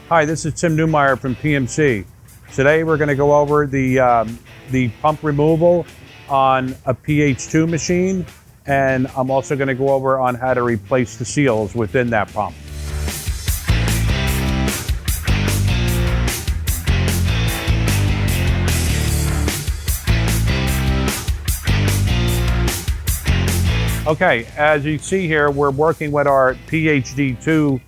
Hi, this is Tim Newmeyer from PMC. Today we're going to go over the pump removal on a PH2 machine, and I'm also going to go over on how to replace the seals within that pump. Okay, as you see here, we're working with our PHD2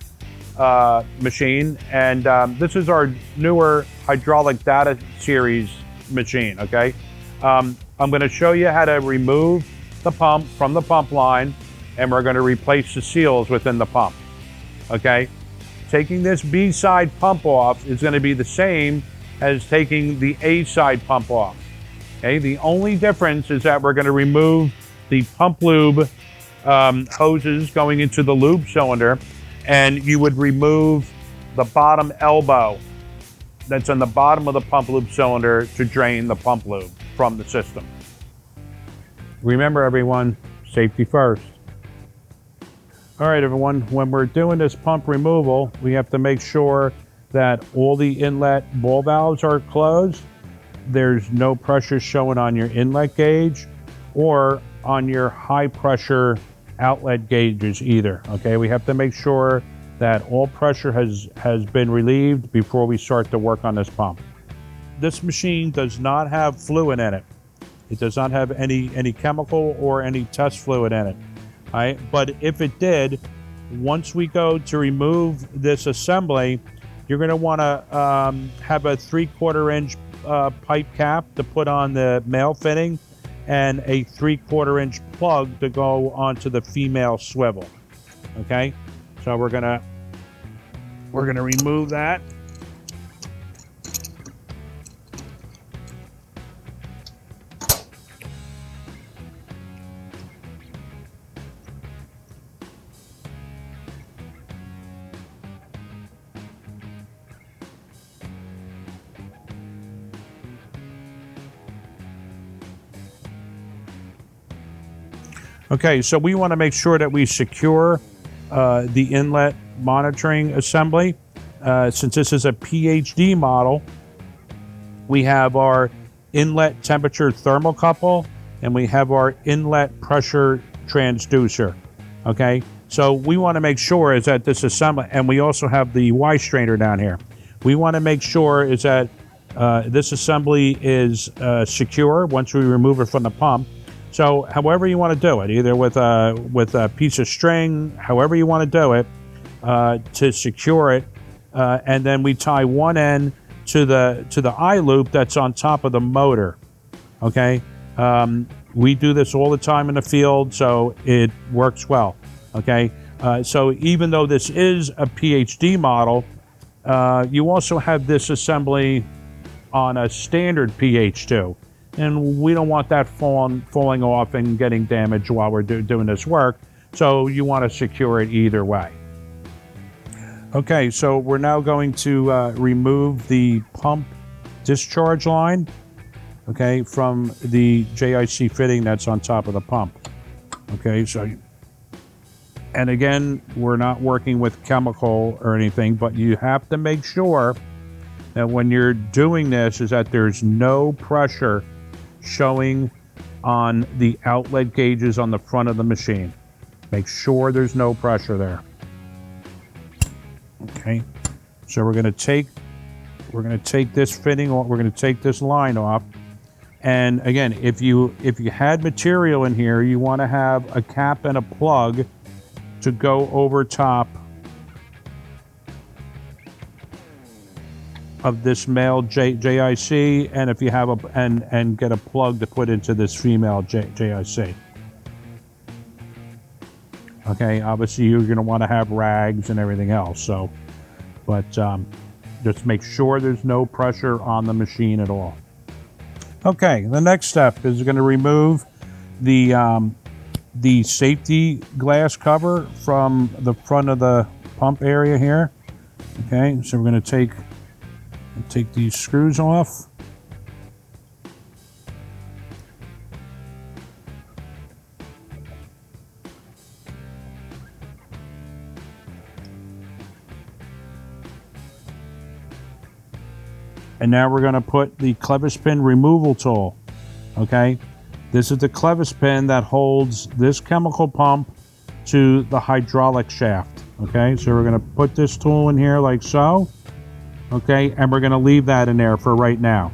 machine, and this is our newer hydraulic data series machine. Okay, I'm going to show you how to remove the pump from the pump line, and we're going to replace the seals within the pump. Okay, taking this B side pump off is going to be the same as taking the A side pump off. Okay, the only difference is that we're going to remove the pump lube hoses going into the lube cylinder, and you would remove the bottom elbow that's on the bottom of the pump lube cylinder to drain the pump lube from the system. Remember, everyone, safety first. All right, everyone, when we're doing this pump removal, we have to make sure that all the inlet ball valves are closed. There's no pressure showing on your inlet gauge or on your high pressure outlet gauges either. Okay, we have to make sure that all pressure has been relieved before we start to work on this pump. This machine does not have fluid in it. It does not have any chemical or any test fluid in it. All right, but if it did, once we go to remove this assembly, you're going to want to have a 3/4 inch pipe cap to put on the male fitting, and a 3/4 inch plug to go onto the female swivel. Okay, so we're gonna remove that. Okay, so we want to make sure that we secure the inlet monitoring assembly. Since this is a PHD model, we have our inlet temperature thermocouple and we have our inlet pressure transducer. Okay, so we want to make sure is that this assembly, and we also have the Y strainer down here. We want to make sure is that this assembly is secure once we remove it from the pump. So however you want to do it, either with a piece of string, however you want to do it, to secure it, and then we tie one end to the eye loop that's on top of the motor. Okay, we do this all the time in the field, so it works well. Okay, so even though this is a PHD model, you also have this assembly on a standard PH2. And we don't want that falling off and getting damaged while we're doing this work. So you want to secure it either way. Okay, so we're now going to remove the pump discharge line, okay, from the JIC fitting that's on top of the pump. Okay, so, and again, we're not working with chemical or anything, but you have to make sure that when you're doing this is that there's no pressure showing on the outlet gauges on the front of the machine. Make sure there's no pressure there. Okay, so we're going to take this fitting off, we're going to take this line off, and again, if you had material in here, you want to have a cap and a plug to go over top of this male JIC, and if you have and get a plug to put into this female JIC. Okay, obviously you're going to want to have rags and everything else. So, but just make sure there's no pressure on the machine at all. Okay, the next step is going to remove the safety glass cover from the front of the pump area here. Okay, so we're going to take these screws off. And now we're going to put the clevis pin removal tool. Okay, this is the clevis pin that holds this chemical pump to the hydraulic shaft. Okay, so we're going to put this tool in here like so. Okay, and we're going to leave that in there for right now.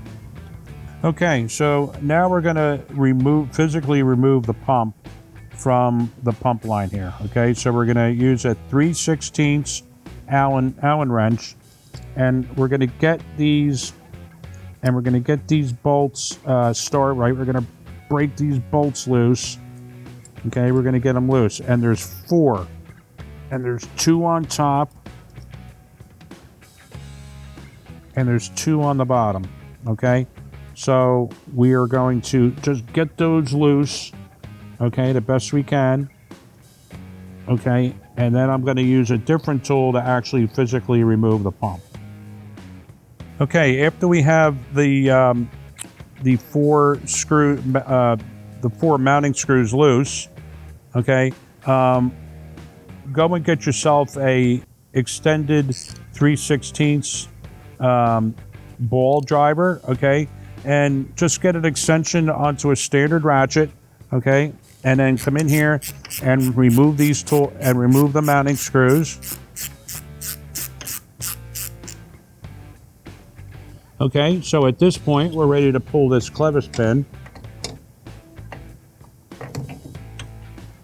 Okay, so now we're going to physically remove the pump from the pump line here. Okay, so we're going to use a 3/16 Allen wrench, and we're going to get these bolts start right. We're going to break these bolts loose. Okay, we're going to get them loose, and there's 4, and there's 2 on top, and there's 2 on the bottom. Okay, so we are going to just get those loose, okay, the best we can. Okay, and then I'm going to use a different tool to actually physically remove the pump. Okay, after we have the 4 mounting screws loose, okay, go and get yourself a extended 3/16 ball driver, okay, and just get an extension onto a standard ratchet, okay, and then come in here and remove remove the mounting screws. Okay, so at this point we're ready to pull this clevis pin.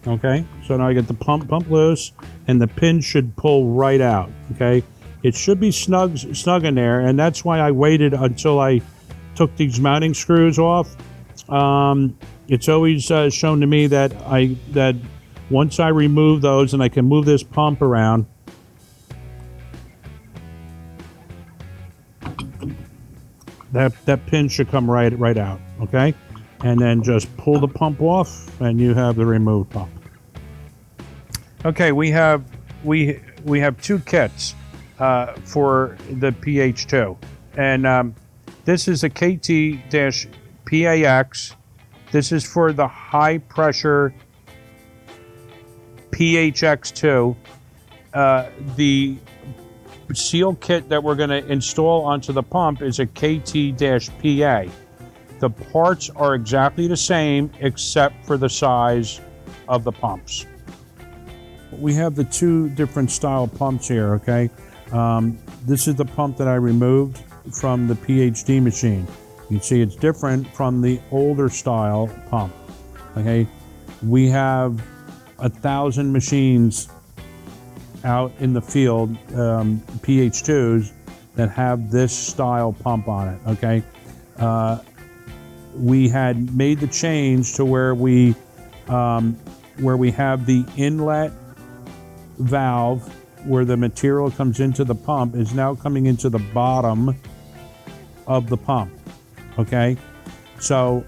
Okay, so now I get the pump loose, and the pin should pull right out. Okay, it should be snug in there, and that's why I waited until I took these mounting screws off. It's always shown to me that once I remove those and I can move this pump around, that pin should come right out. Okay, and then just pull the pump off, and you have the removed pump. Okay, we have 2 kits for the PH2, and this is a KT-PAX. This is for the high pressure PHX2. The seal kit that we're going to install onto the pump is a KT-PA. The parts are exactly the same except for the size of the pumps. We have the 2 different style pumps here, okay? This is the pump that I removed from the PhD machine. You can see it's different from the older style pump, okay? We have 1,000 machines out in the field, PH2s, that have this style pump on it, okay? We had made the change to where we have the inlet valve where the material comes into the pump is now coming into the bottom of the pump. Okay, so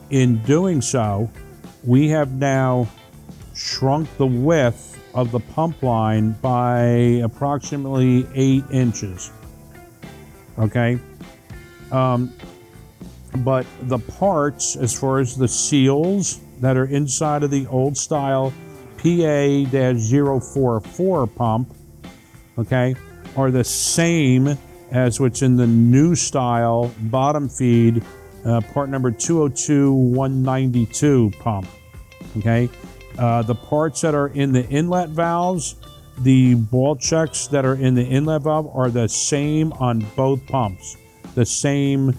in doing so, we have now shrunk the width of the pump line by approximately 8 inches. Okay, but the parts, as far as the seals that are inside of the old style PA-044 pump, okay, are the same as what's in the new style bottom feed, part number 202-192 pump. Okay, the parts that are in the inlet valves, the ball checks that are in the inlet valve are the same on both pumps. The same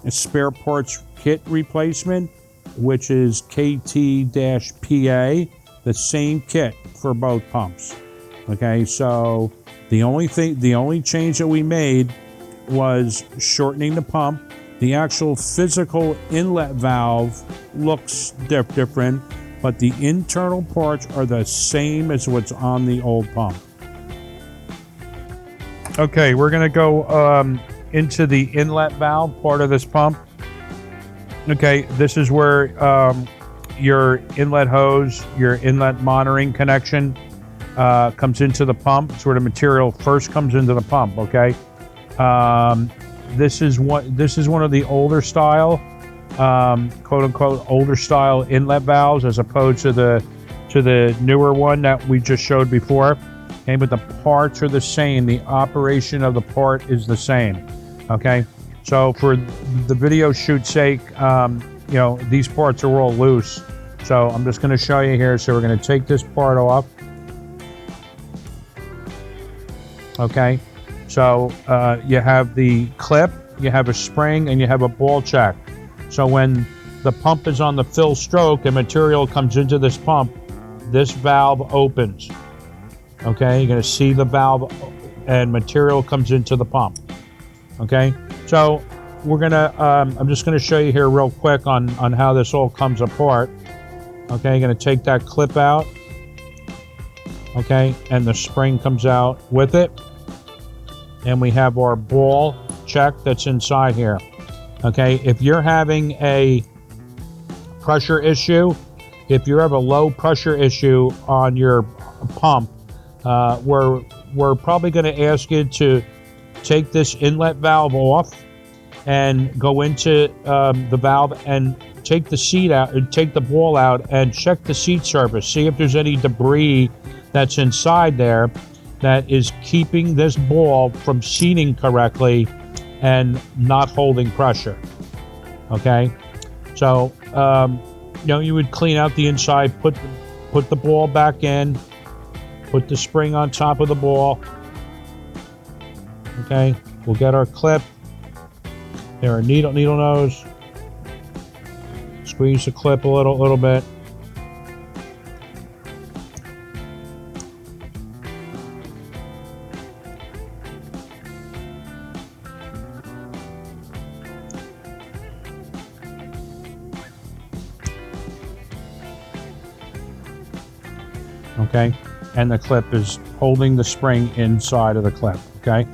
spare parts kit replacement, which is KT-PA, the same kit for both pumps. Okay, so the only change that we made was shortening the pump. The actual physical inlet valve looks different, but the internal parts are the same as what's on the old pump. Okay, we're gonna go into the inlet valve part of this pump. Okay, this is where your inlet hose, your inlet monitoring connection comes into the pump. It's where the material first comes into the pump. Okay, this is one of the older style, quote unquote, older style inlet valves, as opposed to the newer one that we just showed before. Okay, but the parts are the same. The operation of the part is the same. Okay, so for the video shoot's sake, you know, these parts are all loose. So I'm just going to show you here. So we're going to take this part off. Okay, so you have the clip, you have a spring, and you have a ball check. So when the pump is on the fill stroke and material comes into this pump, this valve opens. Okay, you're going to see the valve and material comes into the pump. Okay, so we're going to, I'm just going to show you here real quick on how this all comes apart. Okay, you're going to take that clip out. Okay, and the spring comes out with it. And we have our ball check that's inside here. Okay, if you're having a pressure issue, if you have a low pressure issue on your pump, we're probably going to ask you to take this inlet valve off and go into the valve and take the seat out, take the ball out and check the seat surface. See if there's any debris that's inside there that is keeping this ball from seating correctly and not holding pressure. Okay, so you know, you would clean out the inside, put the ball back in, put the spring on top of the ball. Okay, we'll get our clip. There, our needle nose. Squeeze the clip a little bit. Okay, and the clip is holding the spring inside of the clip. Okay,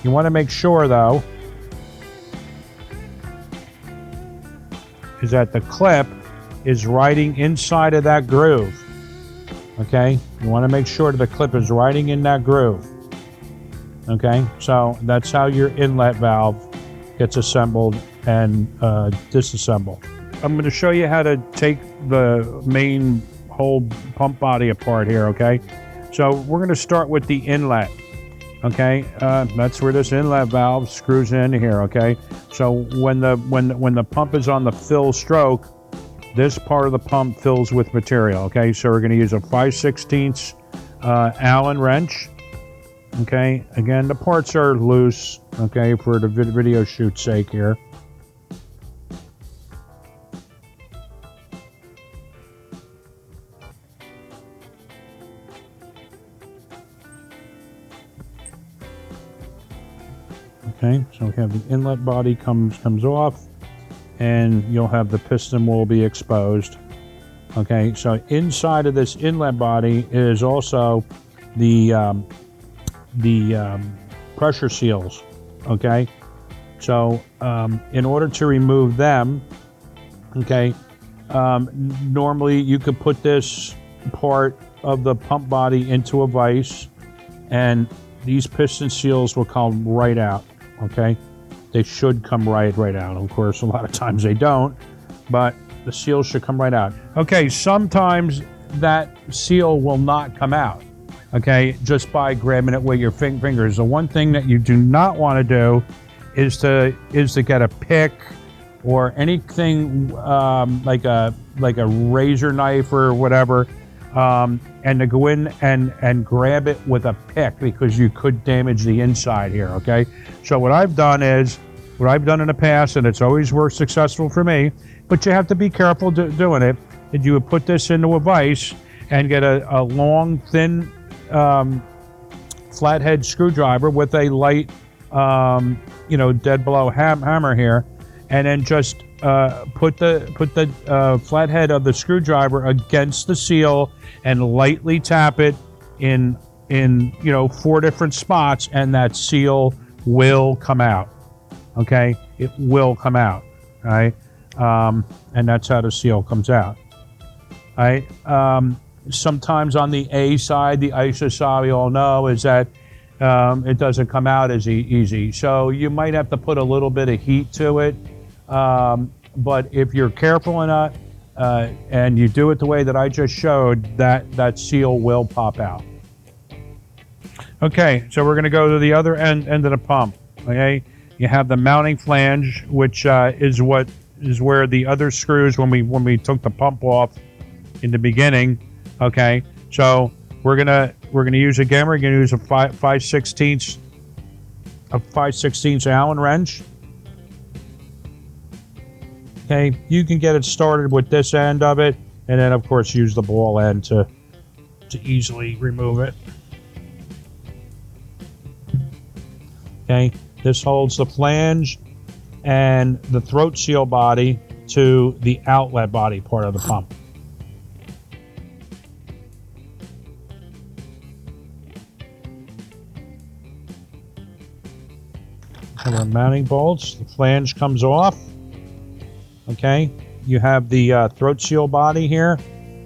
you want to make sure though is that the clip is riding inside of that groove. Okay, you want to make sure that the clip is riding in that groove. Okay, so that's how your inlet valve gets assembled and disassembled. I'm going to show you how to take the main whole pump body apart here. Okay, so we're going to start with the inlet. Okay, that's where this inlet valve screws in here. Okay, so when the pump is on the fill stroke, this part of the pump fills with material. Okay, so we're going to use a 5/16 Allen wrench. Okay, again, the parts are loose. Okay, for the video shoot's sake here. Okay, so we have the inlet body comes off, and you'll have the piston will be exposed. Okay, so inside of this inlet body is also the pressure seals. Okay, so in order to remove them, okay, normally you could put this part of the pump body into a vise, and these piston seals will come right out. Okay, they should come right out. Of course, a lot of times they don't, but the seal should come right out. Okay, sometimes that seal will not come out. Okay, just by grabbing it with your fingers. The one thing that you do not want to do is to get a pick or anything like a razor knife or whatever, and to go in and grab it with a pick, because you could damage the inside here. Okay, so what I've done in the past, and it's always worked successful for me, but you have to be careful doing it, is you would put this into a vise and get a long, thin flathead screwdriver with a light, dead blow hammer here, and then just put the flathead of the screwdriver against the seal and lightly tap it in 4 different spots, and that seal will come out. Okay, it will come out. All right, and that's how the seal comes out. All right. Sometimes on the A side, the ISO side, we all know, is that it doesn't come out as easy. So you might have to put a little bit of heat to it. But if you're careful enough and you do it the way that I just showed, that seal will pop out. Okay, so we're going to go to the other end of the pump. Okay, you have the mounting flange, which is where the other screws when we took the pump off in the beginning. Okay, so we're gonna use again. We're gonna use a 5/16 Allen wrench. Okay, you can get it started with this end of it, and then of course use the ball end to easily remove it. Okay, this holds the flange and the throat seal body to the outlet body part of the pump. And our mounting bolts, the flange comes off. Okay, you have the throat seal body here.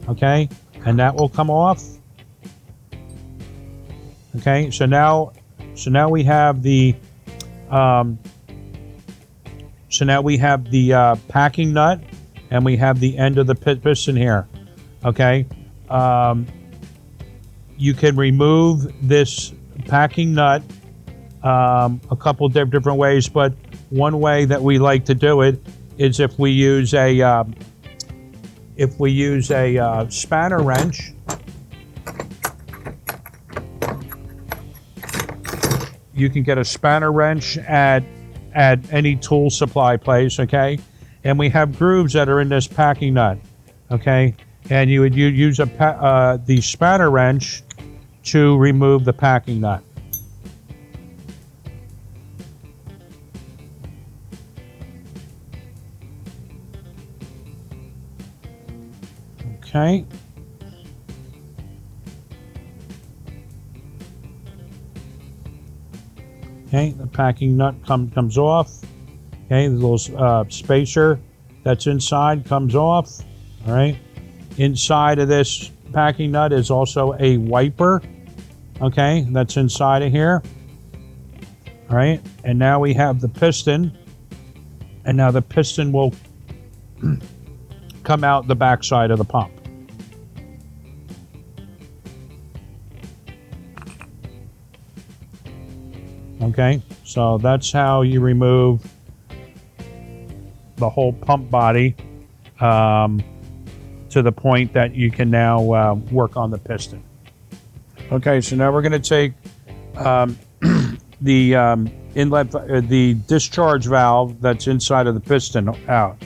Okay, and that will come off. Okay, so now we have the packing nut, and we have the end of the piston here. Okay, you can remove this packing nut a couple different ways, but one way that we like to do it is if we use a spanner wrench. You can get a spanner wrench at any tool supply place, okay? And we have grooves that are in this packing nut, okay? And you would use the spanner wrench to remove the packing nut. Okay. Okay, the packing nut comes off. Okay, the little spacer that's inside comes off. All right. Inside of this packing nut is also a wiper. Okay, that's inside of here. All right, and now we have the piston, and now the piston will come out the backside of the pump. Okay, so that's how you remove the whole pump body to the point that you can now work on the piston. Okay, so now we're going to take the inlet, the discharge valve that's inside of the piston out.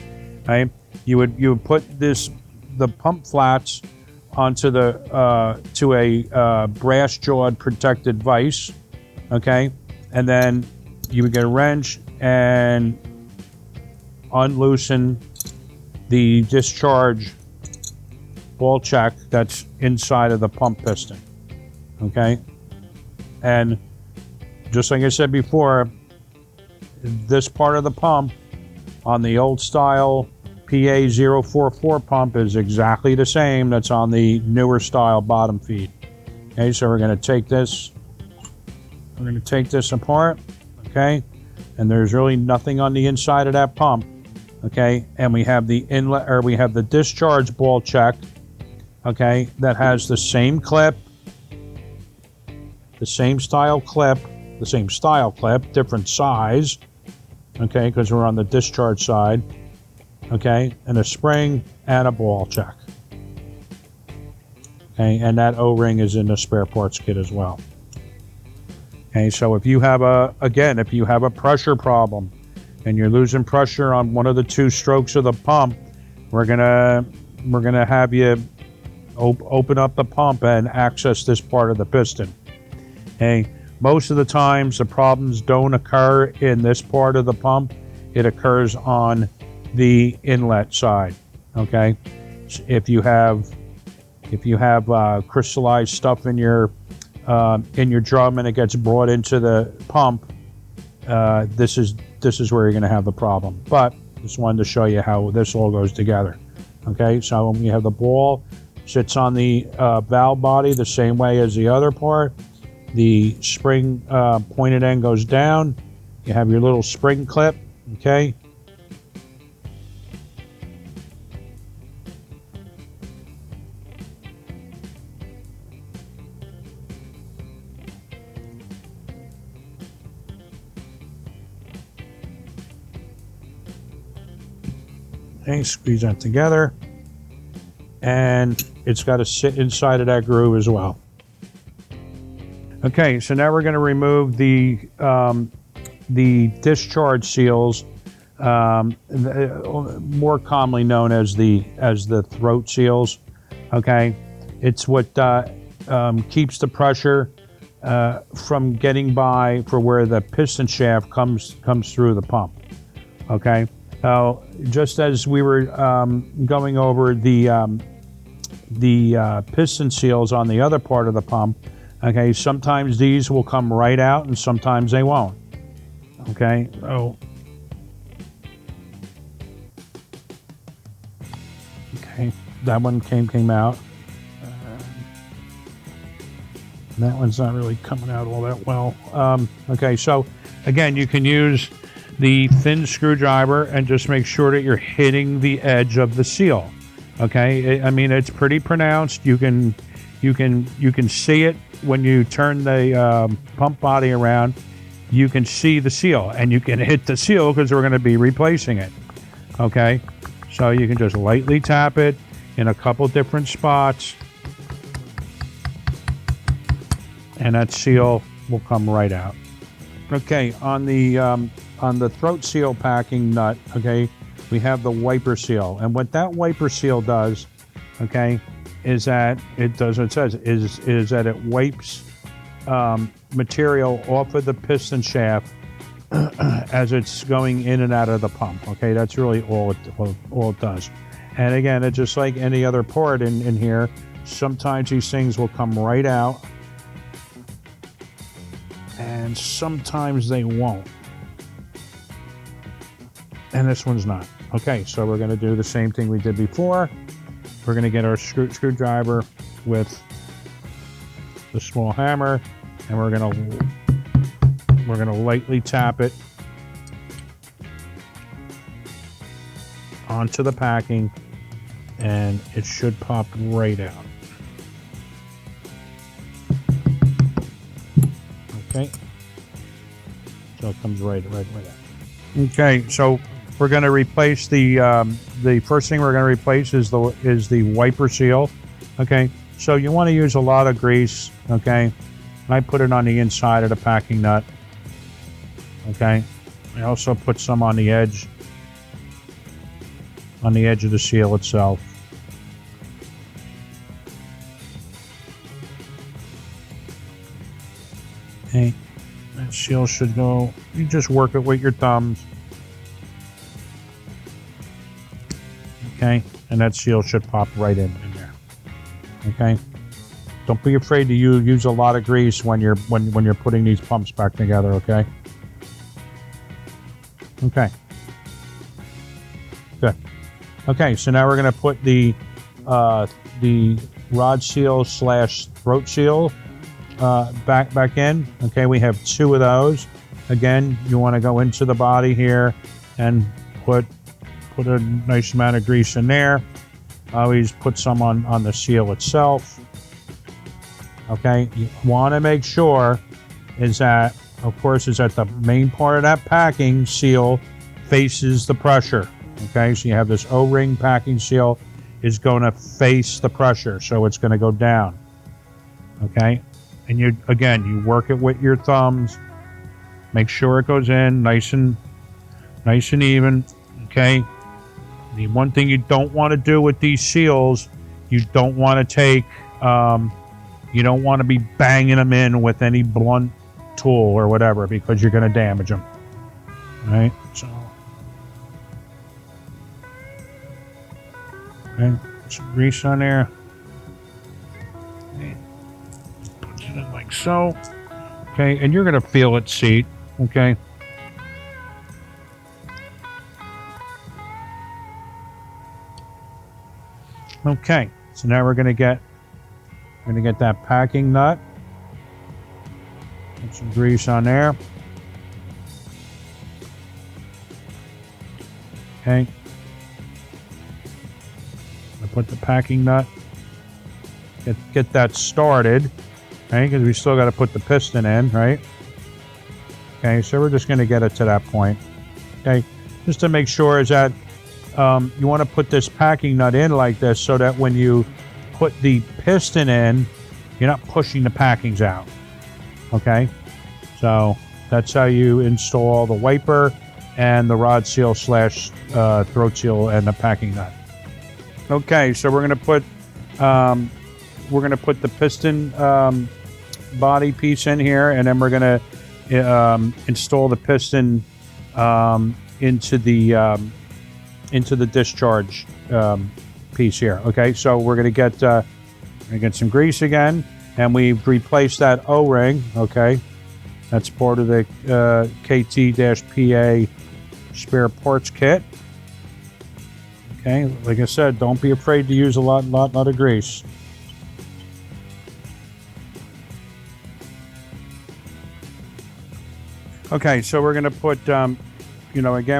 Okay, you would put the pump flats onto to a brass jawed protected vise. Okay. And then you would get a wrench and unloosen the discharge ball check that's inside of the pump piston. Okay? And just like I said before, this part of the pump on the old style PA 044 pump is exactly the same that's on the newer style bottom feed. Okay, so we're going to take this. We're going to take this apart, okay? And there's really nothing on the inside of that pump, okay? And we have the inlet, or we have the discharge ball check, okay? That has the same clip, the same style clip, different size, okay? Because we're on the discharge side, okay? And a spring and a ball check, okay? And that O-ring is in the spare parts kit as well. Okay, so if you have a pressure problem and you're losing pressure on one of the two strokes of the pump, we're gonna have you open up the pump and access this part of the piston. Okay, most of the times the problems don't occur in this part of the pump; it occurs on the inlet side. Okay, if you have crystallized stuff in your drum and it gets brought into the pump, this is where you're going to have the problem. But just wanted to show you how this all goes together. Okay, so when you have the ball sits on the valve body the same way as the other part, the spring pointed end goes down. You have your little spring clip. Okay. Okay, squeeze that together. And it's got to sit inside of that groove as well. Okay, so now we're going to remove the discharge seals, more commonly known as the throat seals. Okay, it's what keeps the pressure from getting by for where the piston shaft comes through the pump. Okay, now just as we were going over the piston seals on the other part of the pump. Okay, sometimes these will come right out and sometimes they won't. Okay, so okay, that one came out. That one's not really coming out all that well. Okay, so again, you can use the thin screwdriver and just make sure that you're hitting the edge of the seal. Okay, I mean it's pretty pronounced. You can see it when you turn the pump body around. You can see the seal, and you can hit the seal because we're going to be replacing it. Okay, so you can just lightly tap it in a couple different spots, and that seal will come right out. Okay, on the throat seal packing nut, okay, we have the wiper seal, and what that wiper seal does, okay, is that it does what it says, is that it wipes material off of the piston shaft as it's going in and out of the pump. Okay, that's really all it does. And again, it's just like any other part in here. Sometimes these things will come right out, and sometimes they won't. And this one's not. Okay, so we're going to do the same thing we did before. We're going to get our screwdriver with the small hammer, and we're going to lightly tap it onto the packing, and it should pop right out. Okay, so it comes right out. Okay, so we're going to replace the first thing we're going to replace is the wiper seal. Okay, so you want to use a lot of grease. Okay, and I put it on the inside of the packing nut. Okay, I also put some on the edge of the seal itself. Okay, that seal should go. You just work it with your thumbs. Okay, and that seal should pop right in there. Okay, don't be afraid to use a lot of grease when you're putting these pumps back together. Okay. Okay. Good. Okay, so now we're going to put the rod seal / throat seal back in. Okay, we have 2 of those. Again, you want to go into the body here and put a nice amount of grease in there. Always put some on the seal itself. Okay, you want to make sure is that, of course, is that the main part of that packing seal faces the pressure. Okay, so you have this O-ring packing seal is going to face the pressure, so it's going to go down. Okay, and you work it with your thumbs. Make sure it goes in nice and even. Okay. The one thing you don't want to do with these seals, you don't want to take, you don't want to be banging them in with any blunt tool or whatever, because you're going to damage them. All right, so okay, put some grease on there. Okay. Put it in like so. Okay, and you're going to feel it seat. Okay. Okay, so now we're going to get that packing nut. Put some grease on there. Okay. I put the packing nut. Get that started, right? Because we still got to put the piston in, right? Okay, so we're just going to get it to that point. Okay, just to make sure is that you want to put this packing nut in like this so that when you put the piston in, you're not pushing the packings out. Okay, so that's how you install the wiper and the rod seal slash throat seal and the packing nut. Okay, so we're gonna put the piston body piece in here, and then we're gonna install the piston into the discharge piece here. Okay, so we're gonna get some grease again, and we've replaced that O-ring. Okay, that's part of the KT-PA spare parts kit. Okay, like I said, don't be afraid to use a lot of grease. Okay, so we're going to put, again,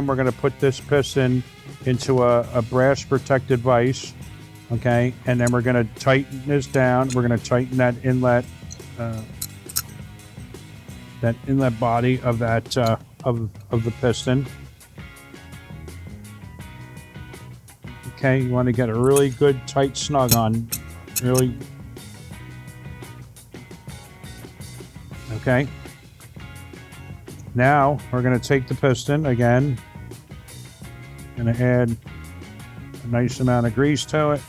we're going to put this piston into a brass protected vise. Okay, and then we're going to tighten this down. We're going to tighten that inlet body of that of the piston. Okay, you want to get a really good tight snug on, really. Okay. Now we're going to take the piston again. Going to add a nice amount of grease to it.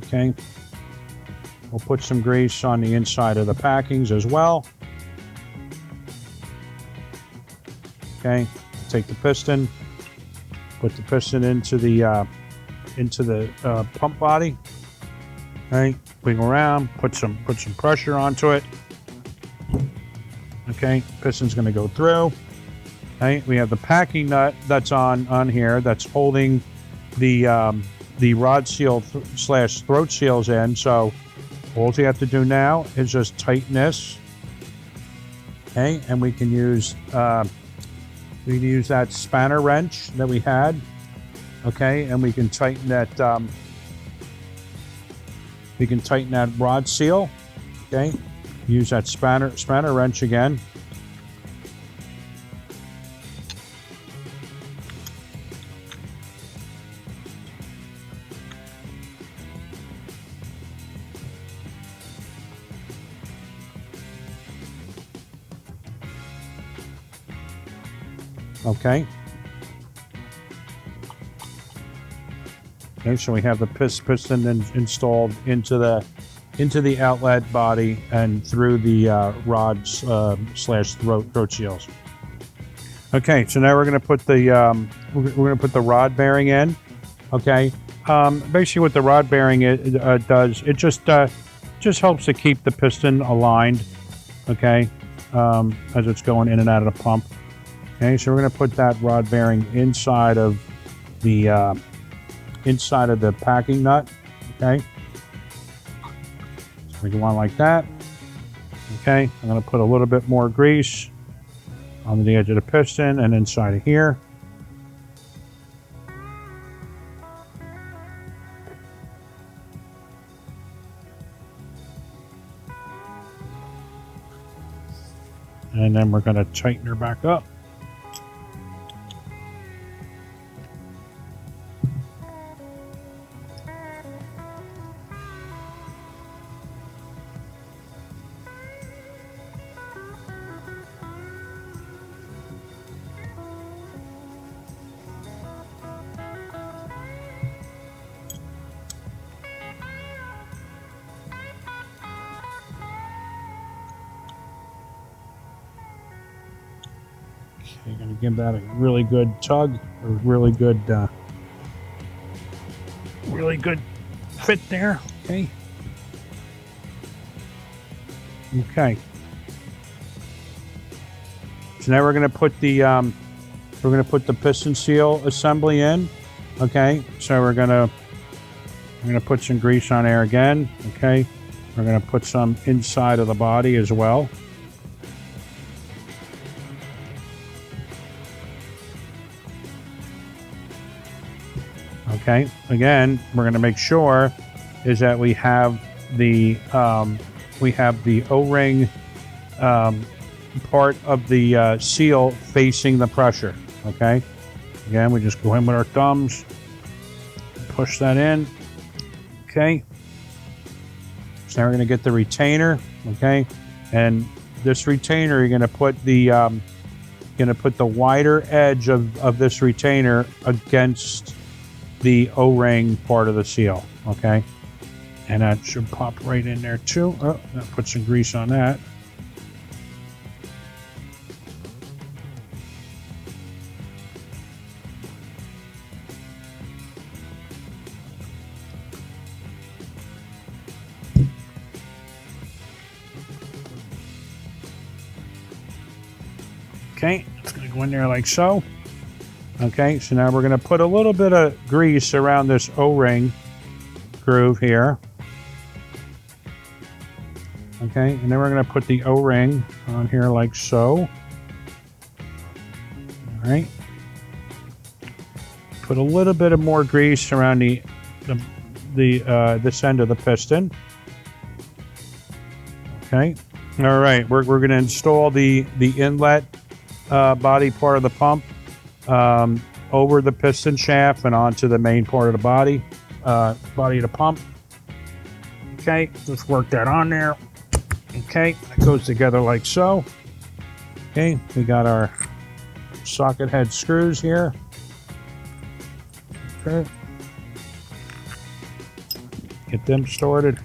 Okay. We'll put some grease on the inside of the packings as well. Okay. Take the piston, put the piston into the pump body. Okay, wiggle around, put some pressure onto it. Okay, piston's going to go through. Okay, we have the packing nut that's on here that's holding the rod seal slash throat seals in. So all you have to do now is just tighten this. Okay, and we can use that spanner wrench that we had. Okay, and we can tighten that. We can tighten that rod seal. Okay, use that spanner wrench again. Okay. Okay, so we have the piston installed into the outlet body and through the rods slash throat seals. Okay, so now we're going to put the rod bearing in. Okay, basically what the rod bearing does, it just helps to keep the piston aligned. Okay, as it's going in and out of the pump. Okay, so we're going to put that rod bearing inside of the packing nut. Okay, so we go on like that. Okay, I'm going to put a little bit more grease on the edge of the piston and inside of here. And then we're going to tighten her back up. You're going to give that a really good tug, or really good fit there. Okay. Okay. So now we're going to put the piston seal assembly in. Okay. So we're going to put some grease on there again. Okay. We're going to put some inside of the body as well. Okay, again, we're going to make sure is that we have the O-ring part of the seal facing the pressure. Okay. Again, we just go in with our thumbs, push that in. Okay. So now we're going to get the retainer. Okay. And this retainer, you're going to put the wider edge of this retainer against the O-ring part of the seal. Okay. And that should pop right in there too. Oh, that put some grease on that. Okay, it's going to go in there like so. Okay, so now we're going to put a little bit of grease around this O-ring groove here. Okay, and then we're going to put the O-ring on here like so. All right. Put a little bit of more grease around this end of the piston. Okay. All right, we're going to install the inlet body part of the pump over the piston shaft and onto the main part of the body of the pump. Okay, let's work that on there. Okay, that goes together like so. Okay, we got our socket head screws here. Okay, get them started.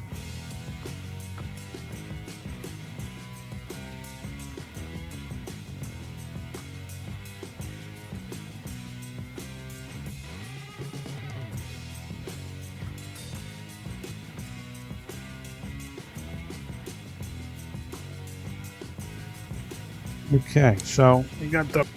Okay, so we got the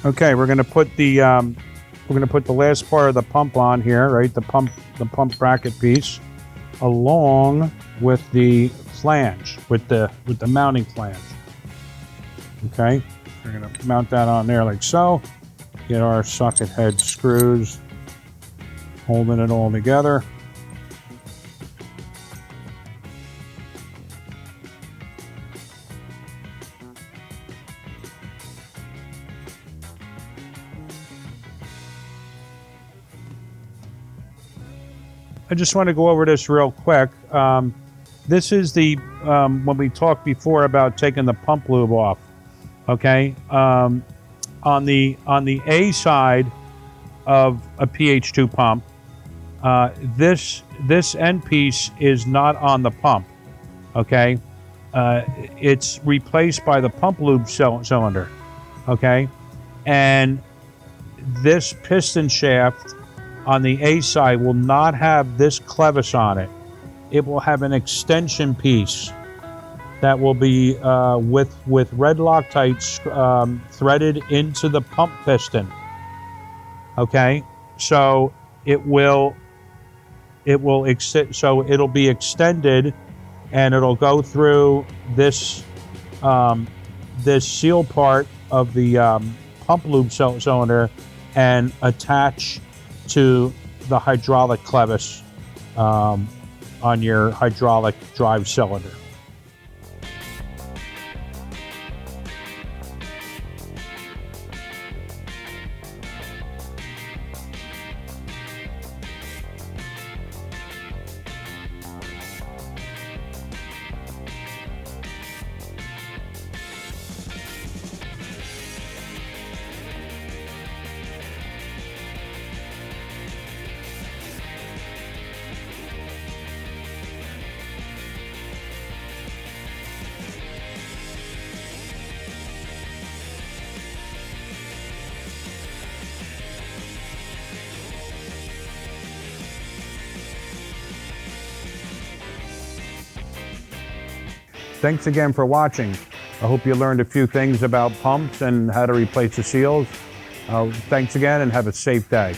okay, we're going to put the last part of the pump on here, right? The pump bracket piece, along with the flange, with the mounting flange. Okay, we're going to mount that on there like so. Get our socket head screws, holding it all together. I just want to go over this real quick. This is the when we talked before about taking the pump lube off. Okay, on the A side of a PH2 pump, this end piece is not on the pump. Okay, it's replaced by the pump lube cylinder. Okay, and this piston shaft on the A side will not have this clevis on it. It will have an extension piece that will be with red Loctite threaded into the pump piston. Okay, so it'll be extended, and it'll go through this this seal part of the pump lube cylinder and attach to the hydraulic clevis on your hydraulic drive cylinder. Thanks again for watching. I hope you learned a few things about pumps and how to replace the seals. Thanks again and have a safe day.